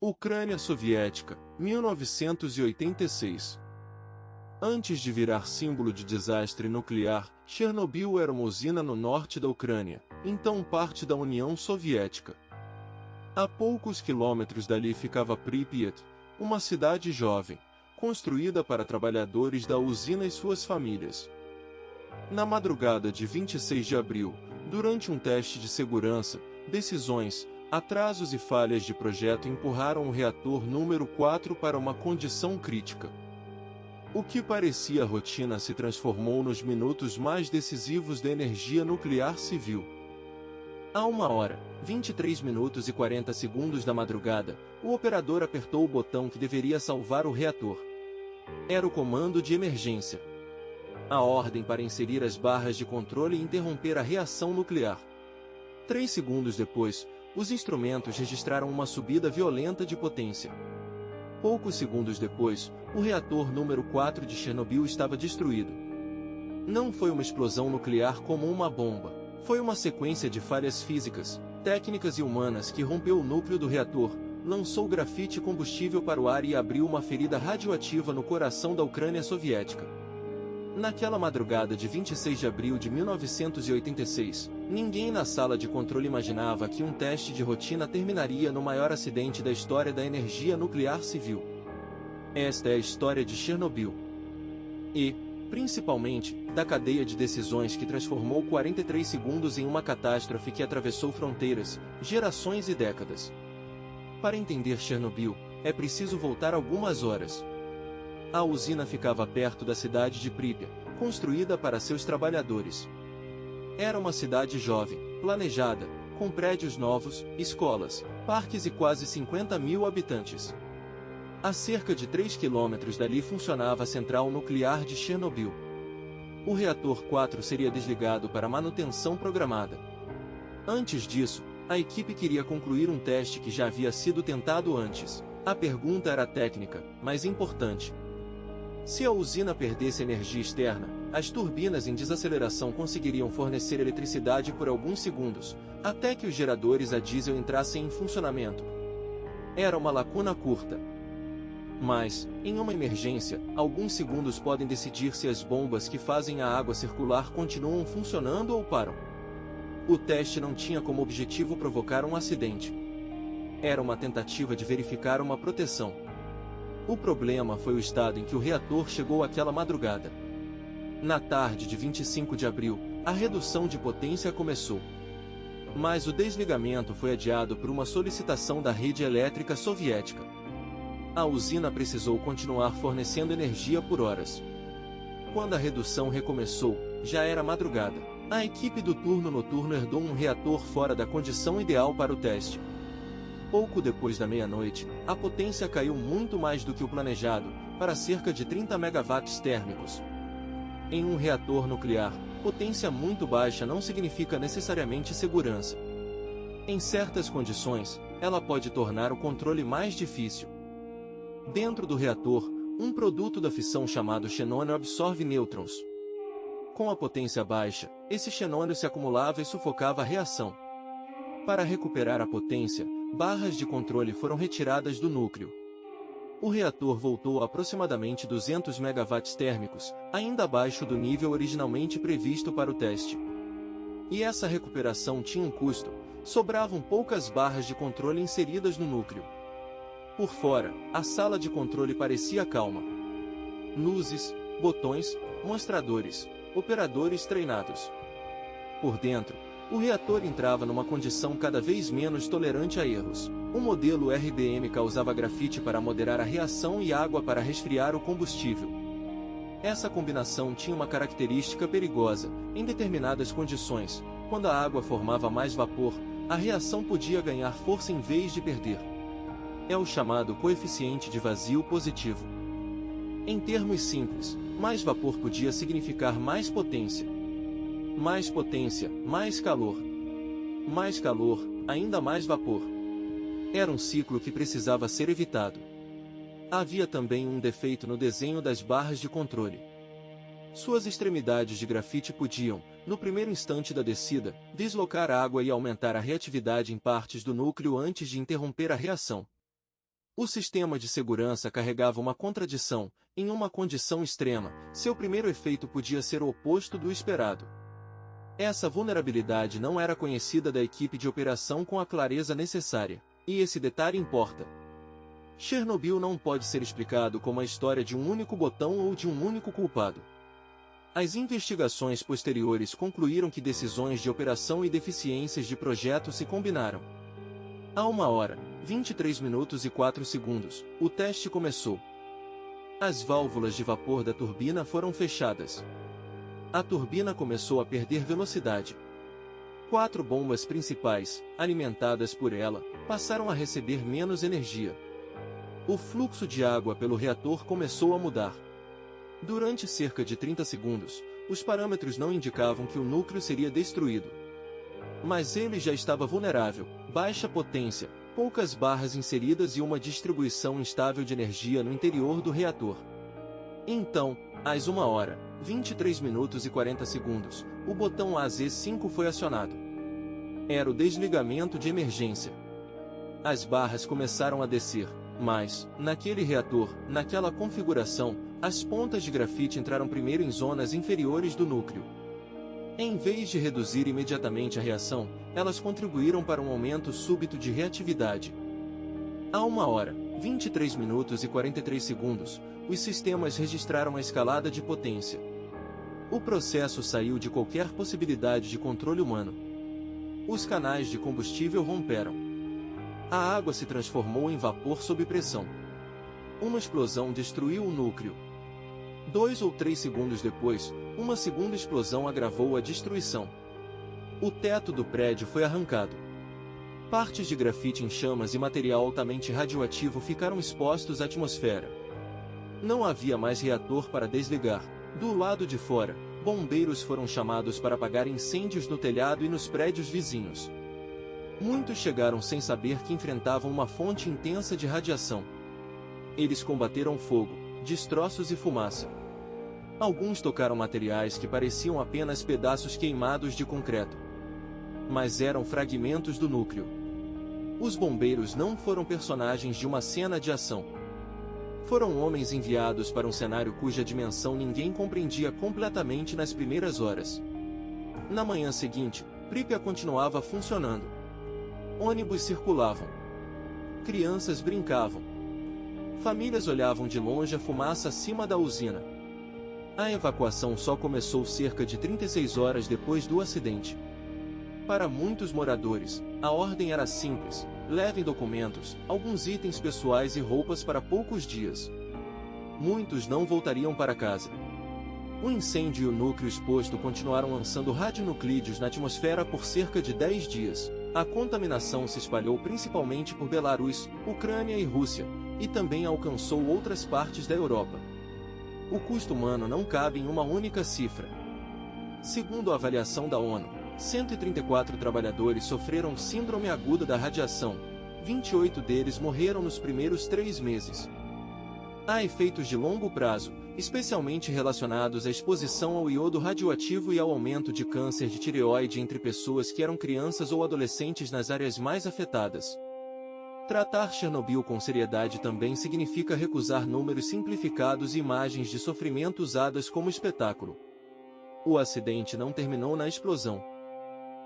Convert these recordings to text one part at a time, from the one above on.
Ucrânia Soviética, 1986. Antes de virar símbolo de desastre nuclear, Chernobyl era uma usina no norte da Ucrânia, então parte da União Soviética. A poucos quilômetros dali ficava Pripyat, uma cidade jovem, construída para trabalhadores da usina e suas famílias. Na madrugada de 26 de abril, durante um teste de segurança, decisões, atrasos e falhas de projeto empurraram o reator número 4 para uma condição crítica. O que parecia rotina se transformou nos minutos mais decisivos da energia nuclear civil. A 1h, 23 minutos e 40 segundos da madrugada, o operador apertou o botão que deveria salvar o reator. Era o comando de emergência. A ordem para inserir as barras de controle e interromper a reação nuclear. 3 segundos depois, os instrumentos registraram uma subida violenta de potência. Poucos segundos depois, o reator número 4 de Chernobyl estava destruído. Não foi uma explosão nuclear como uma bomba, foi uma sequência de falhas físicas, técnicas e humanas que rompeu o núcleo do reator, lançou grafite e combustível para o ar e abriu uma ferida radioativa no coração da Ucrânia soviética. Naquela madrugada de 26 de abril de 1986, ninguém na sala de controle imaginava que um teste de rotina terminaria no maior acidente da história da energia nuclear civil. Esta é a história de Chernobyl. E, principalmente, da cadeia de decisões que transformou 43 segundos em uma catástrofe que atravessou fronteiras, gerações e décadas. Para entender Chernobyl, é preciso voltar algumas horas. A usina ficava perto da cidade de Pripyat, construída para seus trabalhadores. Era uma cidade jovem, planejada, com prédios novos, escolas, parques e quase 50 mil habitantes. A cerca de 3 quilômetros dali funcionava a central nuclear de Chernobyl. O reator 4 seria desligado para manutenção programada. Antes disso, a equipe queria concluir um teste que já havia sido tentado antes. A pergunta era técnica, mas importante. Se a usina perdesse energia externa, as turbinas em desaceleração conseguiriam fornecer eletricidade por alguns segundos, até que os geradores a diesel entrassem em funcionamento. Era uma lacuna curta. Mas, em uma emergência, alguns segundos podem decidir se as bombas que fazem a água circular continuam funcionando ou param. O teste não tinha como objetivo provocar um acidente. Era uma tentativa de verificar uma proteção. O problema foi o estado em que o reator chegou aquela madrugada. Na tarde de 25 de abril, a redução de potência começou. Mas o desligamento foi adiado por uma solicitação da rede elétrica soviética. A usina precisou continuar fornecendo energia por horas. Quando a redução recomeçou, já era madrugada. A equipe do turno noturno herdou um reator fora da condição ideal para o teste. Pouco depois da meia-noite, a potência caiu muito mais do que o planejado, para cerca de 30 megawatts térmicos. Em um reator nuclear, potência muito baixa não significa necessariamente segurança. Em certas condições, ela pode tornar o controle mais difícil. Dentro do reator, um produto da fissão chamado xenônio absorve nêutrons. Com a potência baixa, esse xenônio se acumulava e sufocava a reação. Para recuperar a potência, barras de controle foram retiradas do núcleo. O reator voltou a aproximadamente 200 megawatts térmicos, ainda abaixo do nível originalmente previsto para o teste. E essa recuperação tinha um custo, sobravam poucas barras de controle inseridas no núcleo. Por fora, a sala de controle parecia calma. Luzes, botões, mostradores, operadores treinados. Por dentro, o reator entrava numa condição cada vez menos tolerante a erros. O modelo RBM causava grafite para moderar a reação e água para resfriar o combustível. Essa combinação tinha uma característica perigosa. Em determinadas condições, quando a água formava mais vapor, a reação podia ganhar força em vez de perder. É o chamado coeficiente de vazio positivo. Em termos simples, mais vapor podia significar mais potência. Mais potência, mais calor. Mais calor, ainda mais vapor. Era um ciclo que precisava ser evitado. Havia também um defeito no desenho das barras de controle. Suas extremidades de grafite podiam, no primeiro instante da descida, deslocar a água e aumentar a reatividade em partes do núcleo antes de interromper a reação. O sistema de segurança carregava uma contradição. Em uma condição extrema, seu primeiro efeito podia ser o oposto do esperado. Essa vulnerabilidade não era conhecida da equipe de operação com a clareza necessária. E esse detalhe importa. Chernobyl não pode ser explicado como a história de um único botão ou de um único culpado. As investigações posteriores concluíram que decisões de operação e deficiências de projeto se combinaram. A 1h, 23 minutos e 4 segundos, o teste começou. As válvulas de vapor da turbina foram fechadas. A turbina começou a perder velocidade. 4 bombas principais, alimentadas por ela, passaram a receber menos energia. O fluxo de água pelo reator começou a mudar. Durante cerca de 30 segundos, os parâmetros não indicavam que o núcleo seria destruído. Mas ele já estava vulnerável, baixa potência, poucas barras inseridas e uma distribuição instável de energia no interior do reator. Então, às 1h, 23 minutos e 40 segundos, o botão AZ5 foi acionado. Era o desligamento de emergência. As barras começaram a descer, mas, naquele reator, naquela configuração, as pontas de grafite entraram primeiro em zonas inferiores do núcleo. Em vez de reduzir imediatamente a reação, elas contribuíram para um aumento súbito de reatividade. A 1h, 23 minutos e 43 segundos, os sistemas registraram a escalada de potência. O processo saiu de qualquer possibilidade de controle humano. Os canais de combustível romperam. A água se transformou em vapor sob pressão. Uma explosão destruiu o núcleo. 2 ou 3 segundos depois, uma segunda explosão agravou a destruição. O teto do prédio foi arrancado. Partes de grafite em chamas e material altamente radioativo ficaram expostos à atmosfera. Não havia mais reator para desligar. Do lado de fora, bombeiros foram chamados para apagar incêndios no telhado e nos prédios vizinhos. Muitos chegaram sem saber que enfrentavam uma fonte intensa de radiação. Eles combateram fogo, destroços e fumaça. Alguns tocaram materiais que pareciam apenas pedaços queimados de concreto. Mas eram fragmentos do núcleo. Os bombeiros não foram personagens de uma cena de ação. Foram homens enviados para um cenário cuja dimensão ninguém compreendia completamente nas primeiras horas. Na manhã seguinte, Pripyat continuava funcionando. Ônibus circulavam. Crianças brincavam. Famílias olhavam de longe a fumaça acima da usina. A evacuação só começou cerca de 36 horas depois do acidente. Para muitos moradores, a ordem era simples: levem documentos, alguns itens pessoais e roupas para poucos dias. Muitos não voltariam para casa. O incêndio e o núcleo exposto continuaram lançando radionuclídeos na atmosfera por cerca de 10 dias. A contaminação se espalhou principalmente por Belarus, Ucrânia e Rússia, e também alcançou outras partes da Europa. O custo humano não cabe em uma única cifra. Segundo a avaliação da ONU, 134 trabalhadores sofreram síndrome aguda da radiação. 28 deles morreram nos primeiros 3 meses. Há efeitos de longo prazo, especialmente relacionados à exposição ao iodo radioativo e ao aumento de câncer de tireoide entre pessoas que eram crianças ou adolescentes nas áreas mais afetadas. Tratar Chernobyl com seriedade também significa recusar números simplificados e imagens de sofrimento usadas como espetáculo. O acidente não terminou na explosão.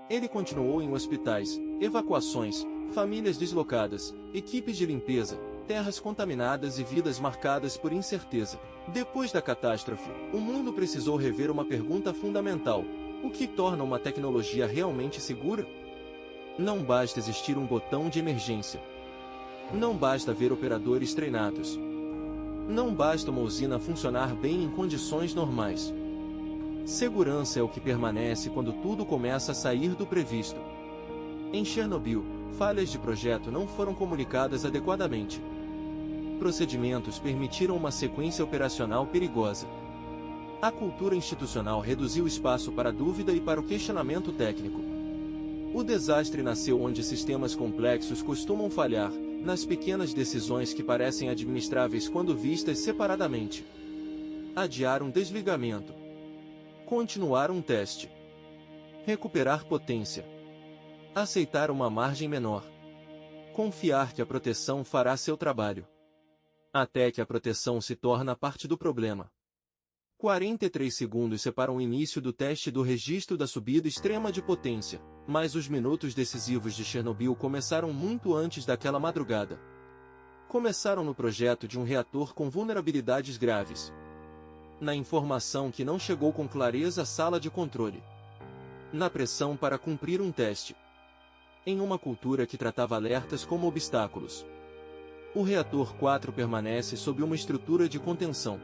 Ele continuou em hospitais, evacuações, famílias deslocadas, equipes de limpeza, terras contaminadas e vidas marcadas por incerteza. Depois da catástrofe, o mundo precisou rever uma pergunta fundamental: o que torna uma tecnologia realmente segura? Não basta existir um botão de emergência. Não basta ver operadores treinados. Não basta uma usina funcionar bem em condições normais. Segurança é o que permanece quando tudo começa a sair do previsto. Em Chernobyl, falhas de projeto não foram comunicadas adequadamente. Procedimentos permitiram uma sequência operacional perigosa. A cultura institucional reduziu espaço para a dúvida e para o questionamento técnico. O desastre nasceu onde sistemas complexos costumam falhar, nas pequenas decisões que parecem administráveis quando vistas separadamente. Adiar um desligamento. Continuar um teste. Recuperar potência. Aceitar uma margem menor. Confiar que a proteção fará seu trabalho. Até que a proteção se torna parte do problema. 43 segundos separam o início do teste do registro da subida extrema de potência, mas os minutos decisivos de Chernobyl começaram muito antes daquela madrugada. Começaram no projeto de um reator com vulnerabilidades graves. Na informação que não chegou com clareza à sala de controle. Na pressão para cumprir um teste. Em uma cultura que tratava alertas como obstáculos. O reator 4 permanece sob uma estrutura de contenção.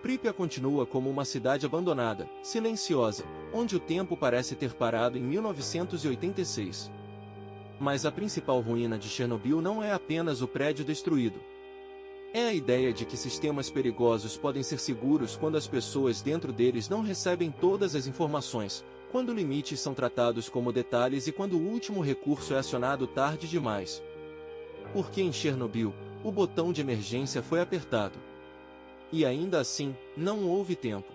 Pripyat continua como uma cidade abandonada, silenciosa, onde o tempo parece ter parado em 1986. Mas a principal ruína de Chernobyl não é apenas o prédio destruído. É a ideia de que sistemas perigosos podem ser seguros quando as pessoas dentro deles não recebem todas as informações, quando limites são tratados como detalhes e quando o último recurso é acionado tarde demais. Porque em Chernobyl, o botão de emergência foi apertado. E ainda assim, não houve tempo.